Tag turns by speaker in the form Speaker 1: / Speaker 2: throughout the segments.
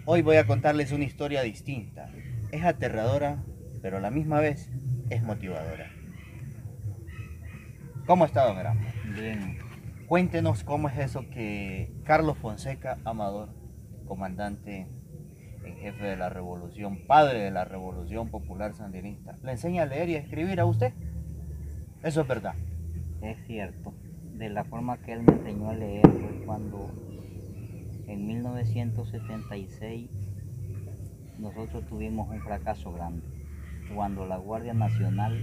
Speaker 1: Hoy voy a contarles una historia distinta. Es aterradora, pero a la misma vez es motivadora. ¿Cómo está, don Erasmo?
Speaker 2: Bien,
Speaker 1: Cuéntenos cómo es eso que Carlos Fonseca Amador, comandante en jefe de la revolución, padre de la revolución popular sandinista, le enseña a leer y a escribir a usted. Eso es verdad.
Speaker 2: es cierto. De la forma que él me enseñó a leer fue cuando en 1976 nosotros tuvimos un fracaso grande. Cuando la Guardia Nacional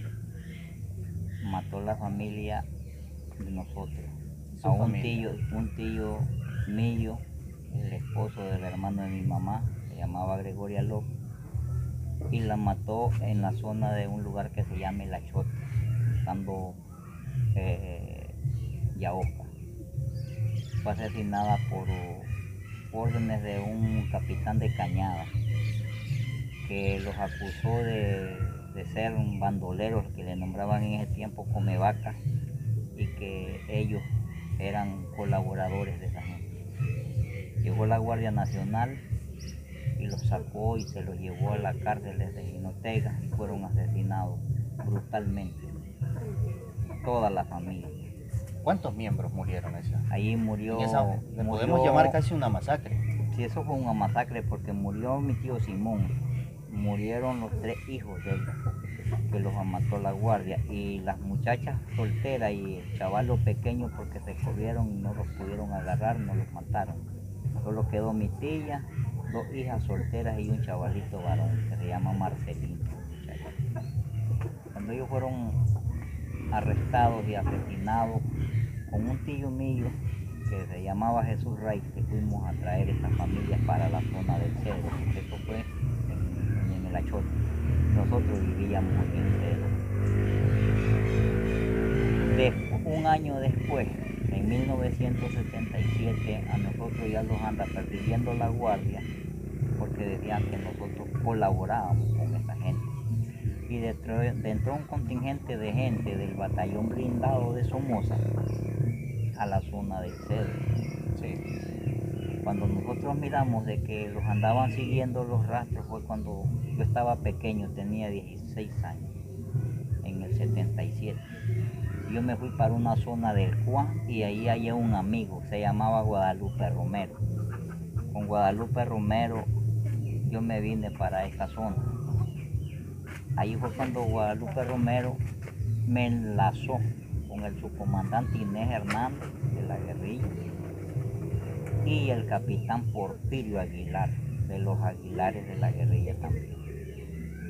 Speaker 2: mató la familia de nosotros. A
Speaker 1: Su familia.
Speaker 2: un tío mío, el esposo del hermano de mi mamá, se llamaba Gregoria López, y la mató en la zona de un lugar que se llama La Chota, buscando eh, Yaoca. Fue asesinada por órdenes de un capitán de Cañada que los acusó de ser un bandoleros que le nombraban en ese tiempo come vaca y que ellos eran colaboradores de esa gente. Llegó la Guardia Nacional y los sacó y se los llevó a la cárcel de Jinotega y fueron asesinados brutalmente toda la familia.
Speaker 1: ¿Cuántos miembros murieron esa?
Speaker 2: Ahí
Speaker 1: Le podemos llamar casi una masacre.
Speaker 2: sí, eso fue una masacre porque murió mi tío Simón, murieron los 3 hijos de él, que los mató la guardia, y las muchachas solteras y el chavalo pequeño porque se corrieron y no los pudieron agarrar, no los mataron. Solo quedó mi tía, 2 hijas solteras y un chavalito varón que se llama Marcelino. Cuando ellos fueron arrestados y asesinados, con un tío mío que se llamaba Jesús Rey, que fuimos a traer estas familias para la zona del Cedro. Eso fue en el Achot. Nosotros vivíamos en el Cedro. Un año después, en 1977, a nosotros ya nos anda persiguiendo la guardia porque decían que nosotros colaborábamos con esa gente. Y dentro un contingente de gente del batallón blindado de Somoza a la zona del Cedro.
Speaker 1: Sí.
Speaker 2: Cuando nosotros miramos de que los andaban siguiendo los rastros fue cuando yo estaba pequeño, tenía 16 años, en el 77. Yo me fui para una zona del Juan y ahí hallé un amigo, se llamaba Guadalupe Romero. Con Guadalupe Romero yo me vine para esta zona. Ahí fue cuando Guadalupe Romero me enlazó con el subcomandante Inés Hernández de la guerrilla y el capitán Porfirio Aguilar, de los Aguilares de la guerrilla también.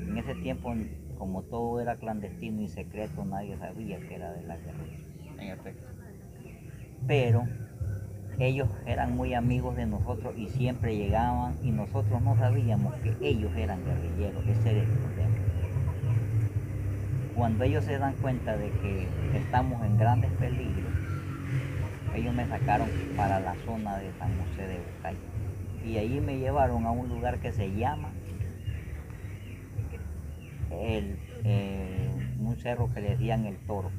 Speaker 2: En ese tiempo, como todo era clandestino y secreto, nadie sabía que era de la guerrilla.
Speaker 1: En efecto.
Speaker 2: Pero ellos eran muy amigos de nosotros y siempre llegaban y nosotros no sabíamos que ellos eran guerrilleros. Ese era el problema. Cuando ellos se dan cuenta de que estamos en grandes peligros, ellos me sacaron para la zona de San José de Bucay y ahí me llevaron a un lugar que se llama un cerro que le decían el Toro,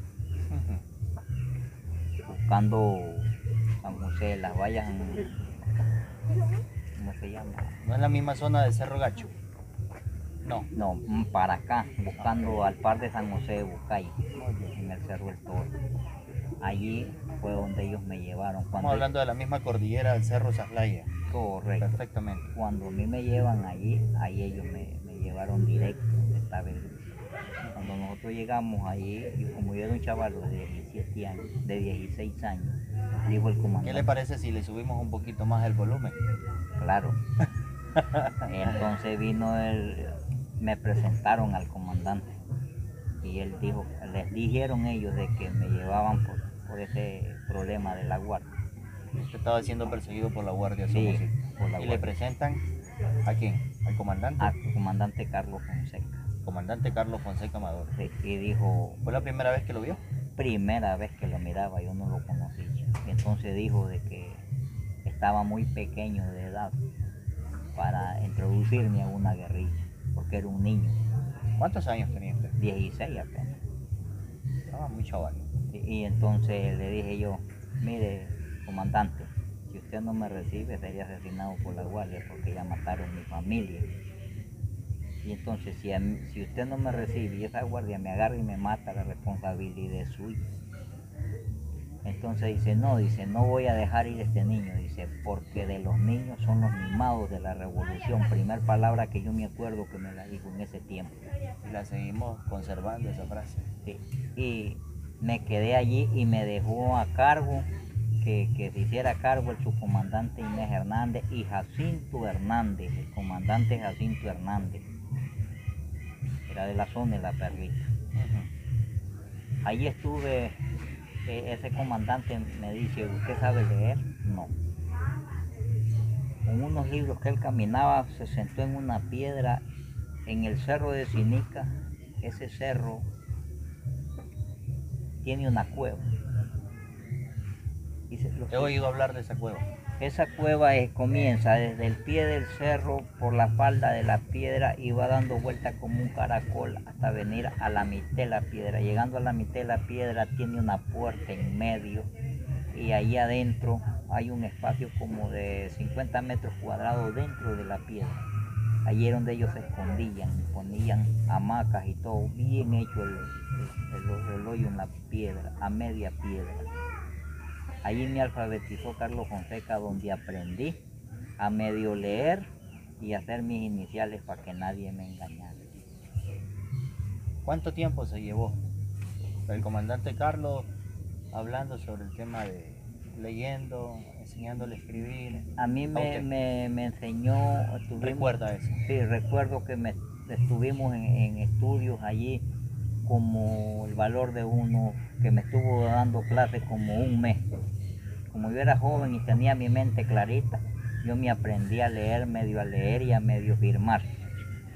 Speaker 2: buscando San José, las vallas, ¿cómo se llama?
Speaker 1: ¿No es la misma zona de Cerro Gacho? No.
Speaker 2: No, para acá, buscando al par de San José de Bucay, en el Cerro del Toro. Allí fue donde ellos me llevaron.
Speaker 1: Estamos hablando de la misma cordillera del Cerro Saslaya.
Speaker 2: Correcto.
Speaker 1: Perfectamente.
Speaker 2: Cuando a mí me llevan allí, ahí ellos me llevaron directo donde estaba el grupo. Cuando nosotros llegamos allí, y como yo era un chaval de 17 años, de 16 años, dijo el comandante.
Speaker 1: ¿Qué le parece si le subimos un poquito más el volumen?
Speaker 2: Claro. Entonces me presentaron al comandante y él dijo, les dijeron ellos de que me llevaban por ese problema de la guardia.
Speaker 1: Usted estaba siendo perseguido por la guardia.
Speaker 2: Sí, por la
Speaker 1: ¿Y
Speaker 2: guardia.
Speaker 1: le presentan a quién? ¿Al comandante?
Speaker 2: Al comandante Carlos Fonseca.
Speaker 1: Comandante Carlos Fonseca Amador.
Speaker 2: Sí, y dijo,
Speaker 1: ¿Fue la primera vez que lo vio?
Speaker 2: primera vez que lo miraba, yo no lo conocía. Entonces dijo de que estaba muy pequeño de edad para introducirme a una guerrilla, porque era un niño.
Speaker 1: ¿Cuántos años tenía usted?
Speaker 2: 16 apenas.
Speaker 1: Estaba muy chaval.
Speaker 2: Y entonces le dije yo, mire, comandante, si usted no me recibe, sería asesinado por la guardia porque ya mataron mi familia. Y entonces si usted no me recibe y esa guardia me agarra y me mata, la responsabilidad es suya. Entonces dice, no voy a dejar ir a este niño, dice, porque de los niños son los mimados de la revolución. Primer palabra que yo me acuerdo que me la dijo en ese tiempo.
Speaker 1: Y la seguimos conservando esa frase.
Speaker 2: Sí. Y me quedé allí y me dejó a cargo, que se hiciera cargo el subcomandante Inés Hernández y Jacinto Hernández, el comandante Jacinto Hernández. Era de la zona de La Perlita. Allí estuve, ese comandante me dice, ¿usted sabe leer? No. Con unos libros que él caminaba, se sentó en una piedra en el cerro de Sinica. Ese cerro tiene una cueva.
Speaker 1: He oído hablar de esa cueva.
Speaker 2: Esa cueva comienza desde el pie del cerro por la falda de la piedra y va dando vuelta como un caracol hasta venir a la mitad de la piedra. Llegando a la mitad de la piedra tiene una puerta en medio y ahí adentro hay un espacio como de 50 metros cuadrados dentro de la piedra. Allí era donde ellos se escondían, ponían hamacas y todo, bien hecho el hoyo en la piedra, a media piedra. Allí me alfabetizó Carlos Fonseca, donde aprendí a medio leer y hacer mis iniciales para que nadie me engañara.
Speaker 1: ¿Cuánto tiempo se llevó el comandante Carlos hablando sobre el tema de leyendo, enseñándole a escribir?
Speaker 2: A mí me enseñó...
Speaker 1: ¿Recuerda eso?
Speaker 2: Sí, recuerdo que estuvimos en estudios allí como el valor de uno, que me estuvo dando clases como un mes. Como yo era joven y tenía mi mente clarita, yo me aprendí a leer y a medio firmar.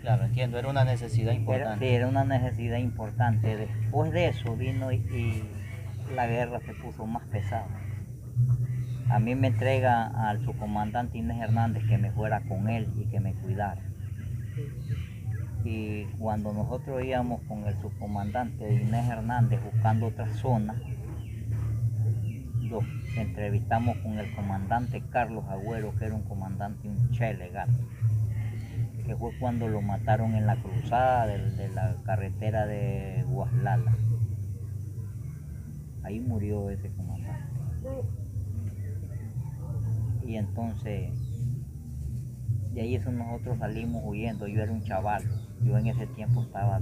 Speaker 1: Claro, entiendo, era una necesidad importante.
Speaker 2: Era una necesidad importante. Después de eso vino y la guerra se puso más pesada. A mí me entrega al subcomandante Inés Hernández que me fuera con él y que me cuidara. Y cuando nosotros íbamos con el subcomandante Inés Hernández buscando otra zona, lo entrevistamos con el comandante Carlos Agüero, que era un comandante, un che legal, que fue cuando lo mataron en la cruzada de la carretera de Guaslala. Ahí murió ese comandante. Y entonces, de ahí eso nosotros salimos huyendo. Yo era un chaval, yo en ese tiempo estaba,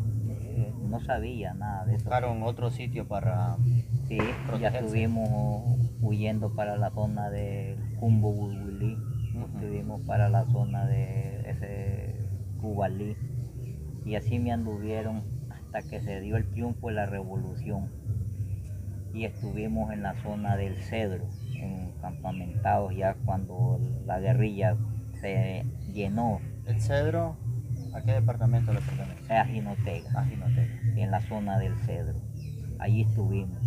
Speaker 2: no sabía nada de eso.
Speaker 1: ¿Buscaron otro sitio para
Speaker 2: Sí,
Speaker 1: protegerse?
Speaker 2: ya estuvimos huyendo para la zona de Cumbo Bulbulí, estuvimos para la zona de ese Cubalí, y así me anduvieron hasta que se dio el triunfo de la revolución y estuvimos en la zona del Cedro, campamentados ya cuando la guerrilla se llenó.
Speaker 1: ¿El Cedro a qué departamento le pertenece?
Speaker 2: A Jinotega.
Speaker 1: A Jinotega.
Speaker 2: En la zona del Cedro, allí estuvimos.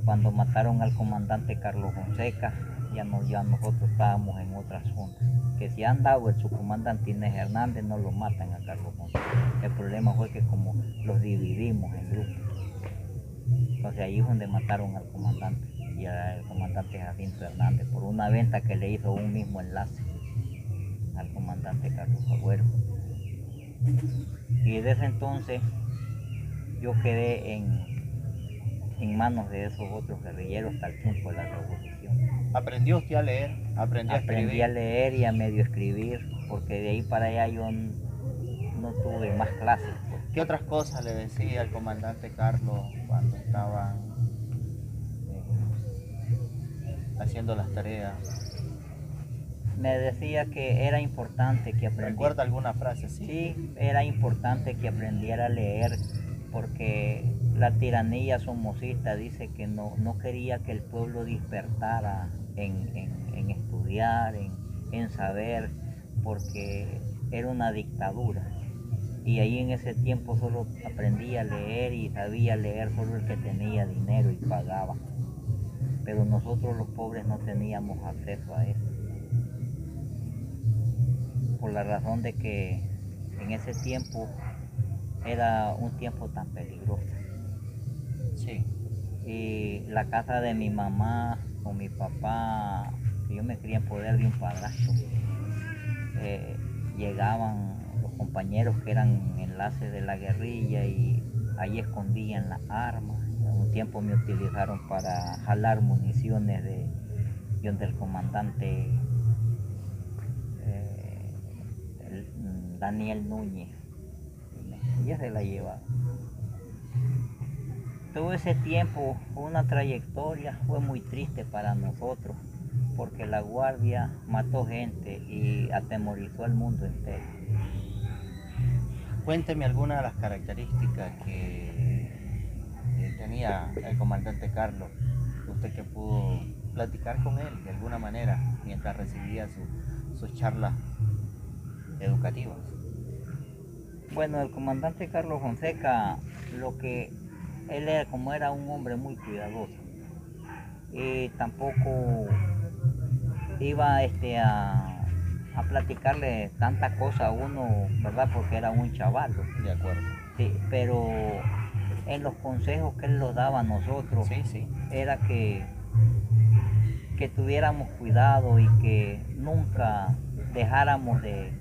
Speaker 2: Cuando mataron al comandante Carlos Fonseca, ya nosotros estábamos en otra zona. Que si han dado el subcomandante Inés Hernández, no lo matan a Carlos Fonseca. El problema fue que como los dividimos en grupos, entonces ahí es donde mataron al comandante y al comandante Jacinto Hernández por una venta que le hizo un mismo enlace al comandante Carlos Agüero. Y desde entonces yo quedé en manos de esos otros guerrilleros hasta el tiempo de la revolución.
Speaker 1: ¿Aprendió usted a leer? ¿Aprendió a escribir?
Speaker 2: Aprendí a leer y a medio escribir, porque de ahí para allá yo no tuve más clases. Pues.
Speaker 1: ¿Qué otras cosas le decía el comandante Carlos cuando estaba haciendo las tareas?
Speaker 2: Me decía que era importante que aprendiera.
Speaker 1: ¿Recuerda alguna frase así?
Speaker 2: Sí, era importante que aprendiera a leer, porque la tiranía somocista dice que no quería que el pueblo despertara en estudiar, en saber, porque era una dictadura. Y ahí en ese tiempo solo aprendía a leer y sabía leer solo el que tenía dinero y pagaba. Pero nosotros los pobres no teníamos acceso a eso. Por la razón de que en ese tiempo era un tiempo tan peligroso.
Speaker 1: Sí.
Speaker 2: Y la casa de mi mamá con mi papá yo me crié en poder de un padrastro. Llegaban los compañeros que eran enlaces de la guerrilla y ahí escondían las armas. Un tiempo me utilizaron para jalar municiones del comandante Daniel Núñez, y ya se la llevaba. Todo ese tiempo fue una trayectoria, fue muy triste para nosotros, porque la guardia mató gente y atemorizó al mundo entero.
Speaker 1: Cuénteme algunas de las características que tenía el comandante Carlos, usted que pudo platicar con él de alguna manera mientras recibía sus charlas educativas.
Speaker 2: Bueno, el comandante Carlos Fonseca, él era, como era un hombre muy cuidadoso, y tampoco iba a platicarle tanta cosa a uno, ¿verdad? Porque era un chaval.
Speaker 1: De acuerdo.
Speaker 2: Sí, pero en los consejos que él nos daba a nosotros,
Speaker 1: Sí.
Speaker 2: era que tuviéramos cuidado y que nunca dejáramos de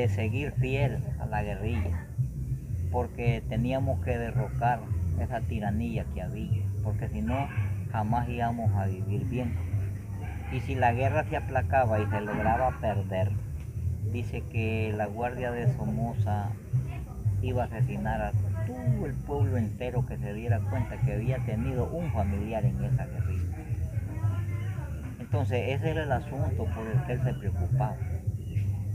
Speaker 2: seguir fiel a la guerrilla, porque teníamos que derrocar esa tiranía que había, porque si no, jamás íbamos a vivir bien. Y si la guerra se aplacaba y se lograba perder, dice que la guardia de Somoza iba a asesinar a todo el pueblo entero que se diera cuenta que había tenido un familiar en esa guerrilla. Entonces ese era el asunto por el que él se preocupaba.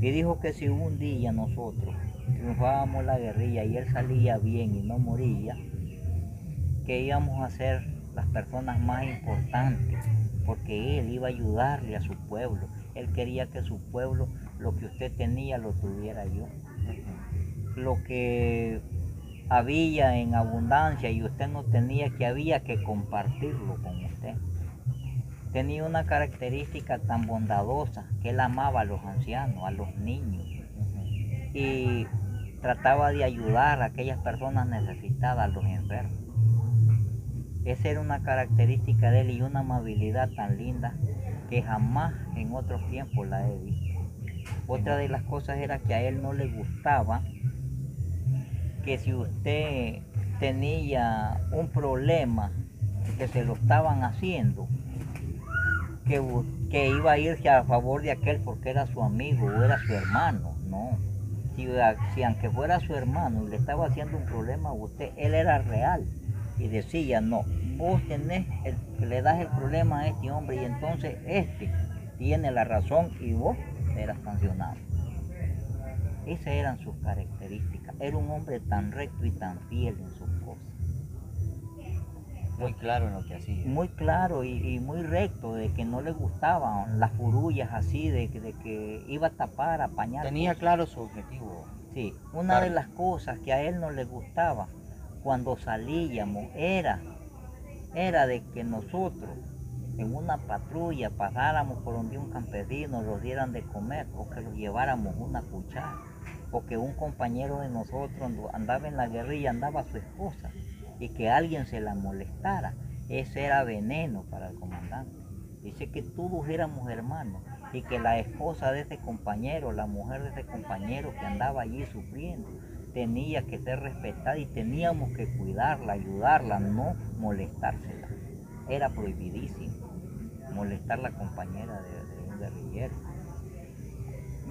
Speaker 2: Y dijo que si un día nosotros triunfábamos la guerrilla y él salía bien y no moría, que íbamos a ser las personas más importantes, porque él iba a ayudarle a su pueblo. Él quería que su pueblo, lo que usted tenía, lo tuviera yo. Lo que había en abundancia y usted no tenía, que había que compartirlo con usted. Tenía una característica tan bondadosa que él amaba a los ancianos, a los niños, y trataba de ayudar a aquellas personas necesitadas, a los enfermos. Esa era una característica de él y una amabilidad tan linda que jamás en otros tiempos la he visto. Otra de las cosas era que a él no le gustaba que si usted tenía un problema que se lo estaban haciendo, que iba a irse a favor de aquel porque era su amigo o era su hermano. No, si aunque fuera su hermano y le estaba haciendo un problema a usted, él era real y decía: no, vos le das el problema a este hombre y entonces este tiene la razón y vos eras sancionado. Esas eran sus características. Era un hombre tan recto y tan fiel en sus cosas.
Speaker 1: Muy claro en lo que hacía.
Speaker 2: Muy claro y muy recto, de que no le gustaban las furullas así, de que iba a tapar, a apañar.
Speaker 1: Tenía
Speaker 2: cosas.
Speaker 1: claro su objetivo.
Speaker 2: Sí, una de las cosas que a él no le gustaba cuando salíamos era de que nosotros en una patrulla pasáramos por donde un campesino, los dieran de comer o que los lleváramos una cuchara, o que un compañero de nosotros andaba en la guerrilla, andaba su esposa, y que alguien se la molestara. Ese era veneno para el comandante. Dice que todos éramos hermanos y que la esposa de ese compañero, la mujer de ese compañero que andaba allí sufriendo, tenía que ser respetada y teníamos que cuidarla, ayudarla, no molestársela. Era prohibidísimo molestar a la compañera de un guerrillero.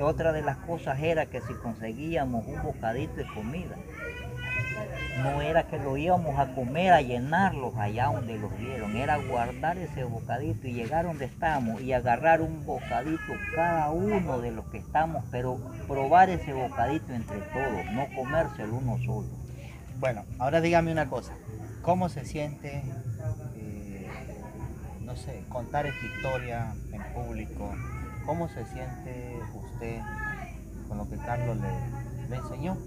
Speaker 2: Otra de las cosas era que si conseguíamos un bocadito de comida, no era que lo íbamos a comer, a llenarlos allá donde los dieron, era guardar ese bocadito y llegar donde estamos y agarrar un bocadito cada uno de los que estamos, pero probar ese bocadito entre todos, no comérselo uno solo.
Speaker 1: Bueno, ahora dígame una cosa, ¿cómo se siente, no sé, contar esta historia en público? ¿Cómo se siente usted con lo que Carlos le enseñó?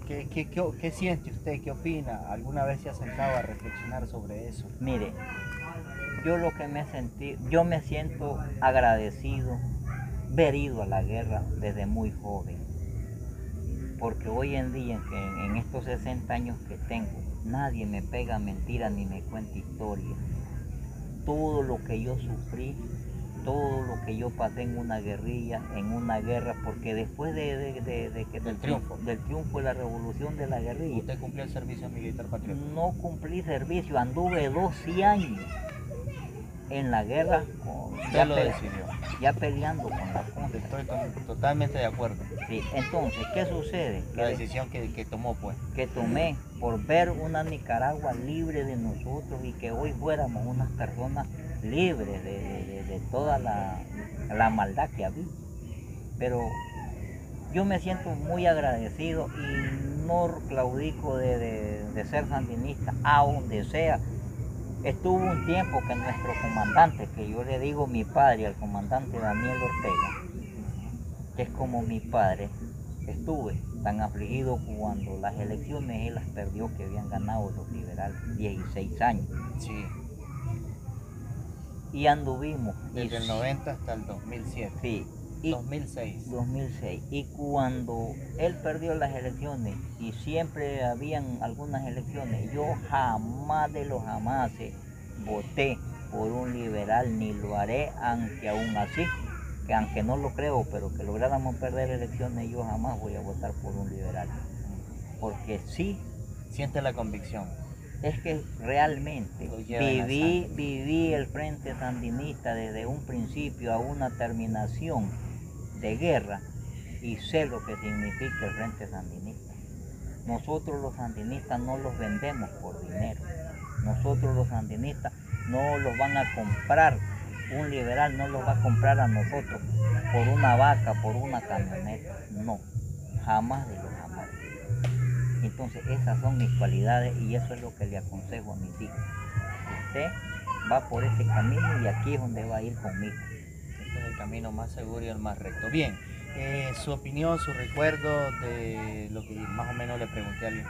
Speaker 1: ¿Qué siente usted? ¿Qué opina? ¿Alguna vez se ha sentado a reflexionar sobre eso?
Speaker 2: Mire, yo me siento agradecido haber ido a la guerra desde muy joven, porque hoy en día, en estos 60 años que tengo, nadie me pega mentira ni me cuenta historias. todo lo que yo sufrí, todo lo que yo pasé en una guerrilla, en una guerra, porque después del triunfo de la revolución de la guerrilla,
Speaker 1: ¿Usted cumplió el servicio militar patriótico?
Speaker 2: no cumplí servicio, anduve 12 años en la guerra,
Speaker 1: Usted lo decidió.
Speaker 2: ya peleando con la contra.
Speaker 1: Estoy totalmente de acuerdo.
Speaker 2: Sí, entonces, ¿qué sucede?
Speaker 1: La decisión que tomó, pues.
Speaker 2: Que tomé por ver una Nicaragua libre de nosotros y que hoy fuéramos unas personas libres de toda la maldad que había. Pero yo me siento muy agradecido y no claudico de ser sandinista, a donde sea. Estuvo un tiempo que nuestro comandante, que yo le digo mi padre, al comandante Daniel Ortega, que es como mi padre, estuve tan afligido cuando las elecciones él las perdió, que habían ganado los liberales, 16 años.
Speaker 1: Sí.
Speaker 2: Y anduvimos.
Speaker 1: Desde el 90 hasta el 2007.
Speaker 2: Sí.
Speaker 1: 2006.
Speaker 2: Y cuando él perdió las elecciones, y siempre habían algunas elecciones, yo jamás de los jamases voté por un liberal, ni lo haré, aunque aún así, que aunque no lo creo, pero que lográramos perder elecciones, yo jamás voy a votar por un liberal. Porque sí.
Speaker 1: Siente la convicción.
Speaker 2: Es que realmente viví el Frente Sandinista desde un principio a una terminación de guerra y sé lo que significa el Frente Sandinista. Nosotros los sandinistas no los vendemos por dinero. Nosotros los sandinistas no los van a comprar. Un liberal no los va a comprar a nosotros por una vaca, por una camioneta. No, jamás de los jamás. Entonces esas son mis cualidades y eso es lo que le aconsejo a mis hijos. Usted va por ese camino y aquí es donde va a ir conmigo.
Speaker 1: Este es el camino más seguro y el más recto. Bien, su opinión, su recuerdo de lo que más o menos le pregunté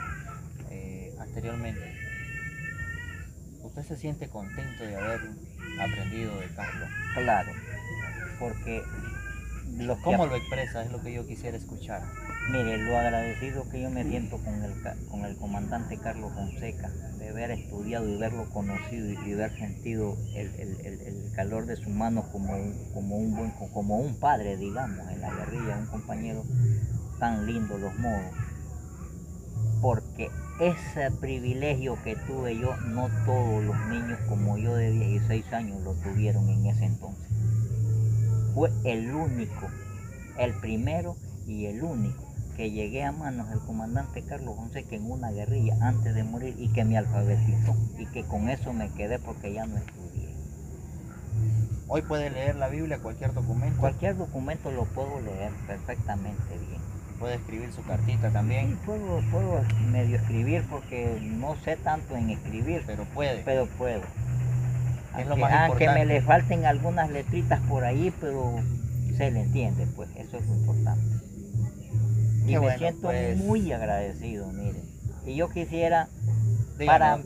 Speaker 1: anteriormente. ¿Usted se siente contento de haber aprendido de Carlos?
Speaker 2: Claro, porque...
Speaker 1: ¿Cómo lo expresa? Es lo que yo quisiera escuchar.
Speaker 2: Mire, lo agradecido que yo me siento con el comandante Carlos Fonseca, de haber estudiado y verlo conocido y haber sentido el calor de su mano como un padre, digamos, en la guerrilla, un compañero tan lindo, los modos. Porque ese privilegio que tuve yo, no todos los niños como yo de 16 años lo tuvieron en ese entonces. Fue el único, el primero y el único que llegué a manos del comandante Carlos Fonseca en una guerrilla antes de morir y que me alfabetizó y que con eso me quedé porque ya no estudié.
Speaker 1: ¿Hoy puede leer la Biblia, cualquier documento?
Speaker 2: Cualquier documento lo puedo leer perfectamente bien.
Speaker 1: ¿Puede escribir su cartita también?
Speaker 2: Sí, puedo medio escribir porque no sé tanto en escribir.
Speaker 1: Pero puede.
Speaker 2: Pero puedo.
Speaker 1: Es lo más importante.
Speaker 2: Aunque me le falten algunas letritas por ahí, pero se le entiende, pues eso es lo importante. Y me siento muy agradecido, mire. Y yo quisiera...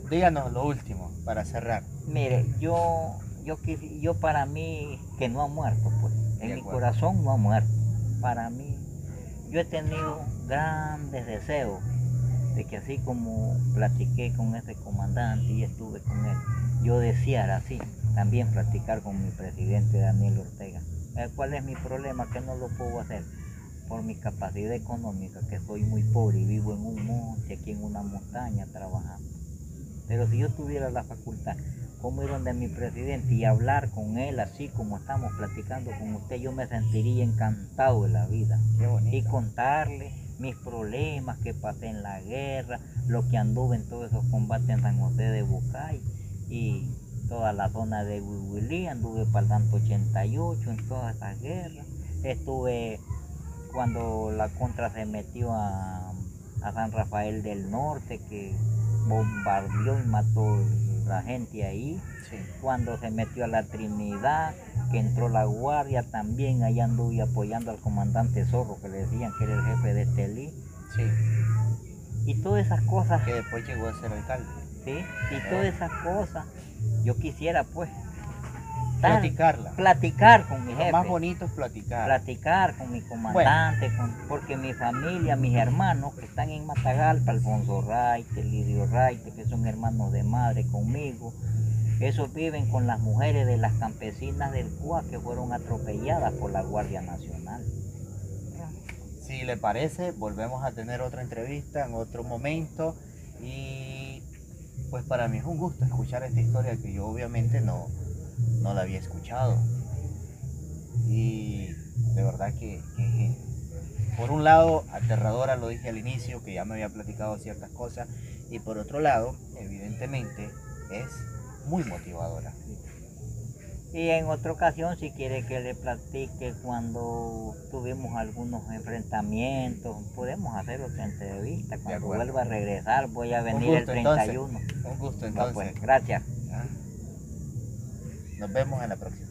Speaker 1: Díganos lo último, para cerrar.
Speaker 2: Mire, yo para mí, que no ha muerto, pues. En mi corazón no ha muerto. Para mí, yo he tenido grandes deseos de que así como platiqué con ese comandante y estuve con él, yo deseara así también platicar con mi presidente Daniel Ortega. ¿Cuál es mi problema? Que no lo puedo hacer por mi capacidad económica, que soy muy pobre y vivo en un monte, aquí en una montaña trabajando. Pero si yo tuviera la facultad, como ir donde mi presidente y hablar con él así como estamos platicando con usted, yo me sentiría encantado de la vida.
Speaker 1: Qué bonito.
Speaker 2: Y contarle mis problemas que pasé en la guerra, lo que anduve en todos esos combates en San José de Bucay y toda la zona de Huihuilí, anduve para el Tanto 88 en todas esas guerras. Estuve cuando la contra se metió a San Rafael del Norte, que bombardeó y mató la gente ahí.
Speaker 1: Sí.
Speaker 2: Cuando se metió a la Trinidad, que entró la guardia, también allá anduve apoyando al comandante Zorro, que le decían que era el jefe de Estelí.
Speaker 1: Sí.
Speaker 2: Y todas esas cosas.
Speaker 1: Que después llegó a ser alcalde.
Speaker 2: Sí, y todas esas cosas, yo quisiera pues platicar con mi jefe.
Speaker 1: Lo más bonito es platicar.
Speaker 2: Platicar con mi comandante, porque mi familia, mis hermanos que están en Matagalpa, Alfonso Raite, Lidio Raite, que son hermanos de madre conmigo, Esos viven con las mujeres de las campesinas del CUA que fueron atropelladas por la Guardia Nacional.
Speaker 1: Si le parece, volvemos a tener otra entrevista en otro momento y pues para mí es un gusto escuchar esta historia que yo obviamente no la había escuchado. Y de verdad que por un lado aterradora, lo dije al inicio, que ya me había platicado ciertas cosas, y por otro lado, evidentemente, es muy motivadora.
Speaker 2: Y en otra ocasión, si quiere que le platique cuando tuvimos algunos enfrentamientos, podemos hacer otra entrevista. Cuando vuelva a regresar, voy a venir el 31.
Speaker 1: Un gusto entonces.
Speaker 2: Pues, gracias.
Speaker 1: Nos vemos en la próxima.